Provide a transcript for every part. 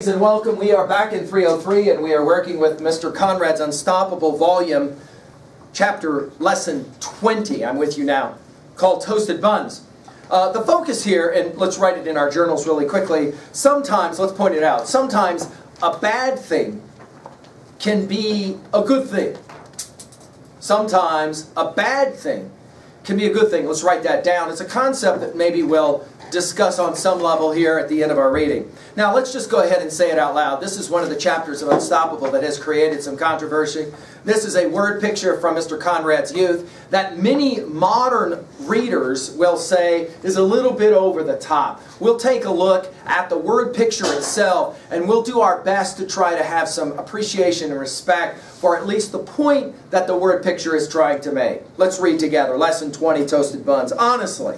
And welcome. We are back in 303 and we are working with Mr. Conrad's Unstoppable Volume, Chapter Lesson 20. I'm with you now, called Toasted Buns. The focus here, and let's write it in our journals really quickly, sometimes, let's point it out, sometimes a bad thing can be a good thing. Sometimes a bad thing can be a good thing. Let's write that down. It's a concept that maybe we'll discuss on some level here at the end of our reading. Now let's just go ahead and say it out loud. This is one of the chapters of Unstoppable that has created some controversy. This is a word picture from Mr. Conrad's youth that many modern readers will say is a little bit over the top. We'll take a look at the word picture itself and we'll do our best to try to have some appreciation and respect for at least the point that the word picture is trying to make. Let's read together. Lesson 20, Toasted Buns. Honestly,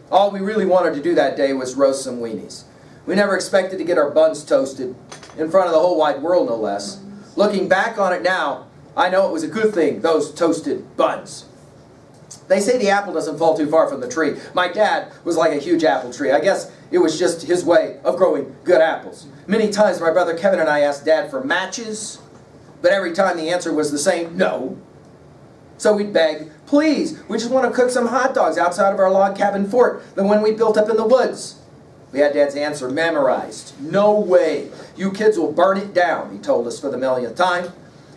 all we really wanted to do that day was roast some weenies. We never expected to get our buns toasted, in front of the whole wide world no less. Looking back on it now, I know it was a good thing, those toasted buns. They say the apple doesn't fall too far from the tree. My dad was like a huge apple tree. I guess it was just his way of growing good apples. Many times my brother Kevin and I asked Dad for matches, but every time the answer was the same, no. So we'd beg, please, we just want to cook some hot dogs outside of our log cabin fort, the one we built up in the woods. We had Dad's answer memorized. No way. You kids will burn it down, he told us for the millionth time.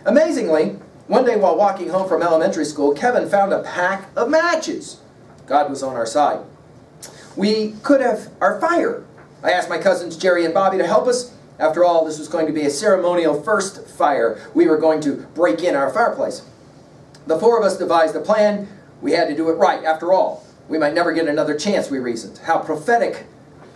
Amazingly, one day while walking home from elementary school, Kevin found a pack of matches. God was on our side. We could have our fire. I asked my cousins Jerry and Bobby to help us. After all, this was going to be a ceremonial first fire. We were going to break in our fireplace. The four of us devised a plan. We had to do it right. After all, we might never get another chance, we reasoned. How prophetic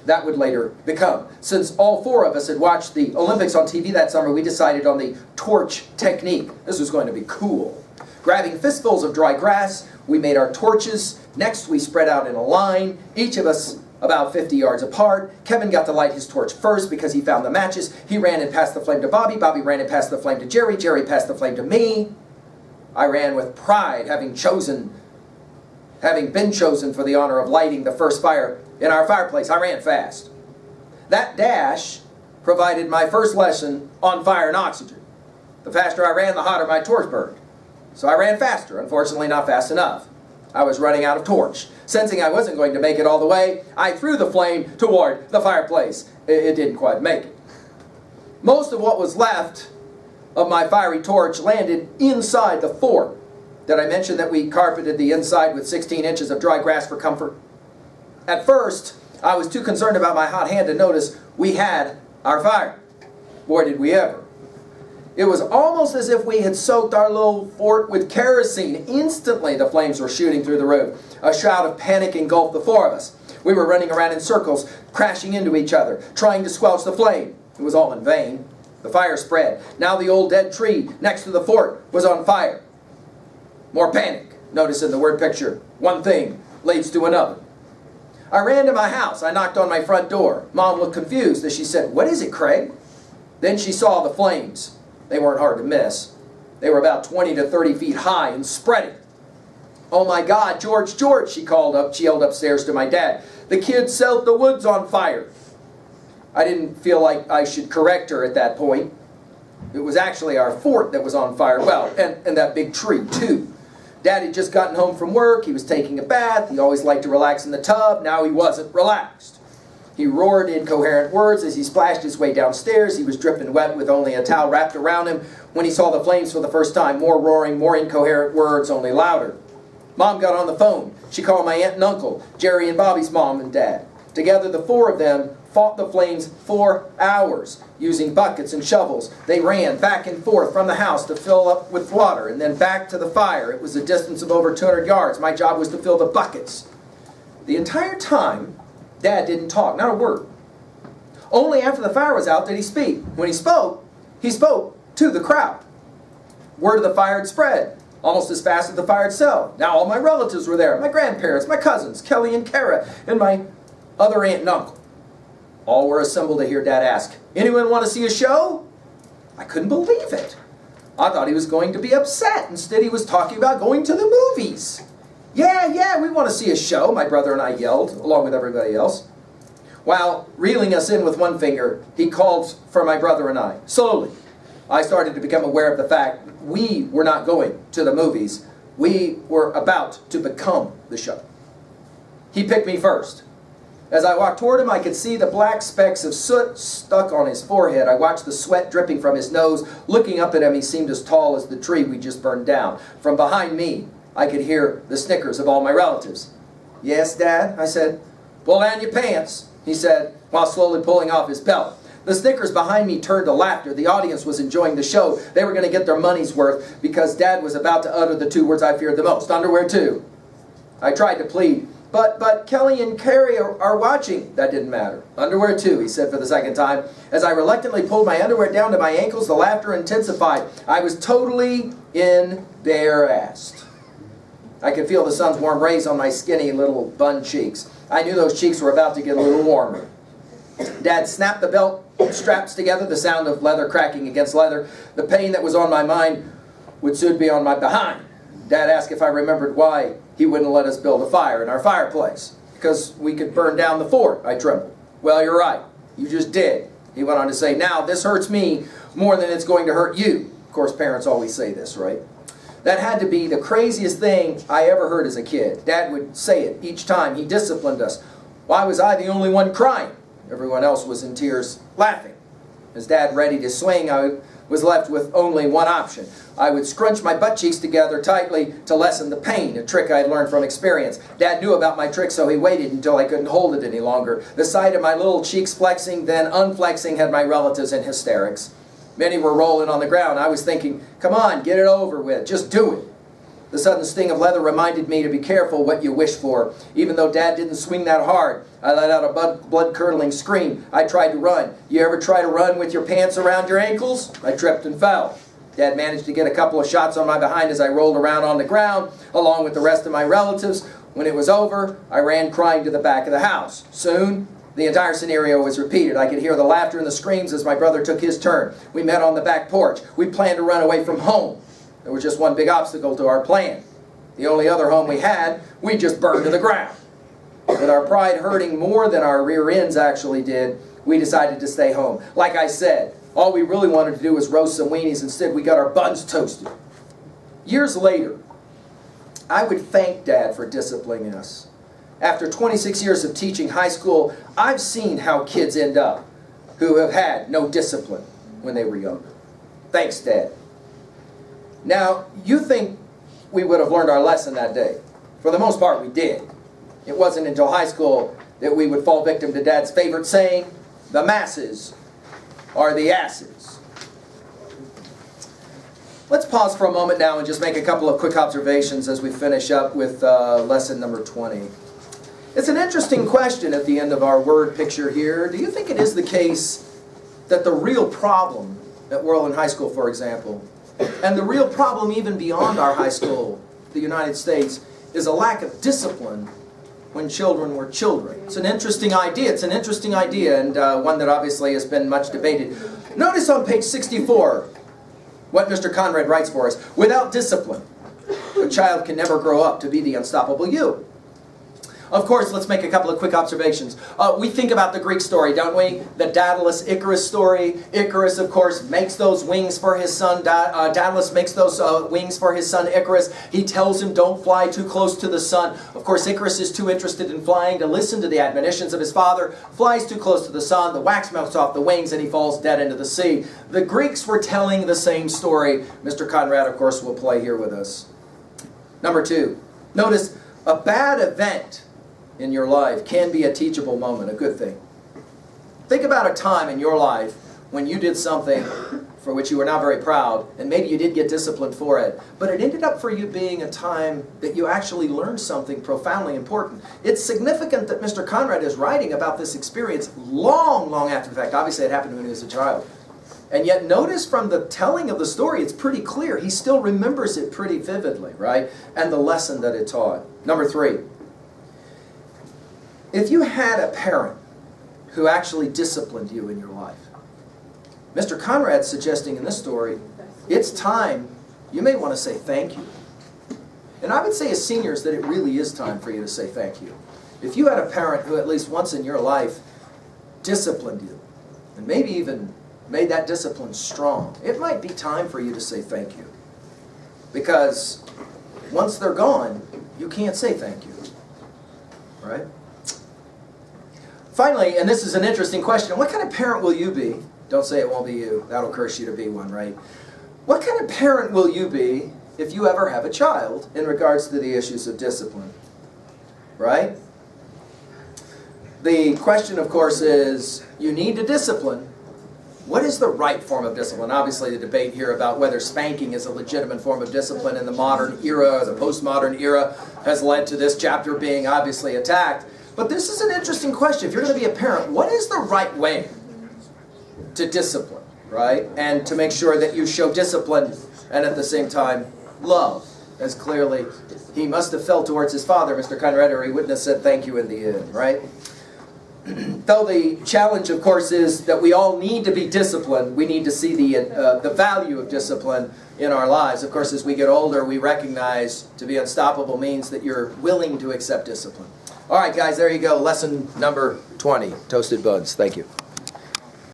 that would later become. Since all four of us had watched the Olympics on TV that summer, we decided on the torch technique. This was going to be cool. Grabbing fistfuls of dry grass, we made our torches. Next, we spread out in a line, each of us about 50 yards apart. Kevin got to light his torch first because he found the matches. He ran and passed the flame to Bobby. Bobby ran and passed the flame to Jerry. Jerry passed the flame to me. I ran with pride, having been chosen for the honor of lighting the first fire in our fireplace. I ran fast. That dash provided my first lesson on fire and oxygen. The faster I ran, the hotter my torch burned. So I ran faster, unfortunately not fast enough. I was running out of torch. Sensing I wasn't going to make it all the way, I threw the flame toward the fireplace. It didn't quite make it. Most of what was left of my fiery torch landed inside the fort. Did I mention that we carpeted the inside with 16 inches of dry grass for comfort? At first, I was too concerned about my hot hand to notice we had our fire. Boy, did we ever. It was almost as if we had soaked our little fort with kerosene. Instantly, the flames were shooting through the roof. A shroud of panic engulfed the four of us. We were running around in circles, crashing into each other, trying to squelch the flame. It was all in vain. The fire spread. Now the old dead tree next to the fort was on fire. More panic. Notice in the word picture, one thing leads to another. I ran to my house. I knocked on my front door. Mom looked confused as she said, "What is it, Craig?" Then she saw the flames. They weren't hard to miss. They were about 20 to 30 feet high and spreading. "Oh my God, George, George," she yelled upstairs to my dad. "The kids set the woods on fire." I didn't feel like I should correct her at that point. It was actually our fort that was on fire. Well, and that big tree, too. Dad had just gotten home from work. He was taking a bath. He always liked to relax in the tub. Now he wasn't relaxed. He roared incoherent words as he splashed his way downstairs. He was dripping wet with only a towel wrapped around him when he saw the flames for the first time. More roaring, more incoherent words, only louder. Mom got on the phone. She called my aunt and uncle, Jerry and Bobby's mom and dad. Together, the four of them fought the flames for hours. Using buckets and shovels, they ran back and forth from the house to fill up with water and then back to the fire. It was a distance of over 200 yards. My job was to fill the buckets. The entire time, Dad didn't talk, not a word. Only after the fire was out did he speak. When he spoke to the crowd. Word of the fire had spread, almost as fast as the fire itself. Now all my relatives were there, my grandparents, my cousins, Kelly and Kara, and my other aunt and uncle. All were assembled to hear Dad ask, "Anyone want to see a show?" I couldn't believe it. I thought he was going to be upset. Instead, he was talking about going to the movies. Yeah, we want to see a show," my brother and I yelled, along with everybody else. While reeling us in with one finger, he called for my brother and I. Slowly, I started to become aware of the fact we were not going to the movies. We were about to become the show. He picked me first. As I walked toward him, I could see the black specks of soot stuck on his forehead. I watched the sweat dripping from his nose. Looking up at him, he seemed as tall as the tree we just burned down. From behind me, I could hear the snickers of all my relatives. "Yes, Dad?" I said. "Pull down your pants," he said, while slowly pulling off his belt. The snickers behind me turned to laughter. The audience was enjoying the show. They were going to get their money's worth because Dad was about to utter the two words I feared the most. "Underwear too." I tried to plead. But Kelly and Carrie are watching." "That didn't matter." "Underwear too," he said for the second time. As I reluctantly pulled my underwear down to my ankles, the laughter intensified. I was totally embarrassed. I could feel the sun's warm rays on my skinny little bun cheeks. I knew those cheeks were about to get a little warmer. Dad snapped the belt straps together, the sound of leather cracking against leather. The pain that was on my mind would soon be on my behind. Dad asked if I remembered why he wouldn't let us build a fire in our fireplace. "Because we could burn down the fort," I trembled. "Well, you're right. You just did." He went on to say, "Now, this hurts me more than it's going to hurt you." Of course, parents always say this, right? That had to be the craziest thing I ever heard as a kid. Dad would say it each time he disciplined us. Why was I the only one crying? Everyone else was in tears, laughing. As Dad ready to swing, I was left with only one option. I would scrunch my butt cheeks together tightly to lessen the pain, a trick I had learned from experience. Dad knew about my trick, so he waited until I couldn't hold it any longer. The sight of my little cheeks flexing, then unflexing, had my relatives in hysterics. Many were rolling on the ground. I was thinking, come on, get it over with. Just do it. The sudden sting of leather reminded me to be careful what you wish for. Even though Dad didn't swing that hard, I let out a blood-curdling scream. I tried to run. You ever try to run with your pants around your ankles? I tripped and fell. Dad managed to get a couple of shots on my behind as I rolled around on the ground, along with the rest of my relatives. When it was over, I ran crying to the back of the house. Soon, the entire scenario was repeated. I could hear the laughter and the screams as my brother took his turn. We met on the back porch. We planned to run away from home. There was just one big obstacle to our plan. The only other home we had, we just burned to the ground. With our pride hurting more than our rear ends actually did, we decided to stay home. Like I said, all we really wanted to do was roast some weenies. Instead, we got our buns toasted. Years later, I would thank Dad for disciplining us. After 26 years of teaching high school, I've seen how kids end up who have had no discipline when they were younger. Thanks, Dad. Now, you think we would have learned our lesson that day. For the most part, we did. It wasn't until high school that we would fall victim to Dad's favorite saying, the masses are the asses. Let's pause for a moment now and just make a couple of quick observations as we finish up with lesson number 20. It's an interesting question at the end of our word picture here. Do you think it is the case that the real problem at Whirlwind High School, for example, and the real problem even beyond our high school, the United States, is a lack of discipline when children were children? It's an interesting idea. It's an interesting idea, and one that obviously has been much debated. Notice on page 64 what Mr. Conrad writes for us. Without discipline, a child can never grow up to be the unstoppable you. Of course, let's make a couple of quick observations. We think about the Greek story, don't we? The Daedalus Icarus story. Icarus, of course, makes those wings for his son. Daedalus makes those wings for his son Icarus. He tells him, don't fly too close to the sun. Of course, Icarus is too interested in flying to listen to the admonitions of his father. Flies too close to the sun. The wax melts off the wings, and he falls dead into the sea. The Greeks were telling the same story. Mr. Conrad, of course, will play here with us. Number 2. Notice, a bad event in your life can be a teachable moment, a good thing. Think about a time in your life when you did something for which you were not very proud, and maybe you did get disciplined for it, but it ended up for you being a time that you actually learned something profoundly important. It's significant that Mr. Conrad is writing about this experience long, long after the fact. Obviously, it happened when he was a child. And yet, notice from the telling of the story, it's pretty clear. He still remembers it pretty vividly, right? And the lesson that it taught. Number 3. If you had a parent who actually disciplined you in your life, Mr. Conrad's suggesting in this story, it's time, you may want to say thank you. And I would say as seniors that it really is time for you to say thank you. If you had a parent who at least once in your life disciplined you, and maybe even made that discipline strong, it might be time for you to say thank you. Because once they're gone, you can't say thank you. Right? Finally, and this is an interesting question, what kind of parent will you be? Don't say it won't be you. That'll curse you to be one, right? What kind of parent will you be if you ever have a child in regards to the issues of discipline? Right? The question, of course, is you need to discipline. What is the right form of discipline? Obviously, the debate here about whether spanking is a legitimate form of discipline in the modern era or the postmodern era has led to this chapter being obviously attacked. But this is an interesting question. If you're going to be a parent, what is the right way to discipline, right? And to make sure that you show discipline and at the same time love. As clearly he must have felt towards his father, Mr. Conrad, or he wouldn't have said thank you in the end, right? Though the challenge, of course, is that we all need to be disciplined. We need to see the value of discipline in our lives. Of course, as we get older, we recognize to be unstoppable means that you're willing to accept discipline. All right, guys, there you go. Lesson number 20, Toasted Buds. Thank you.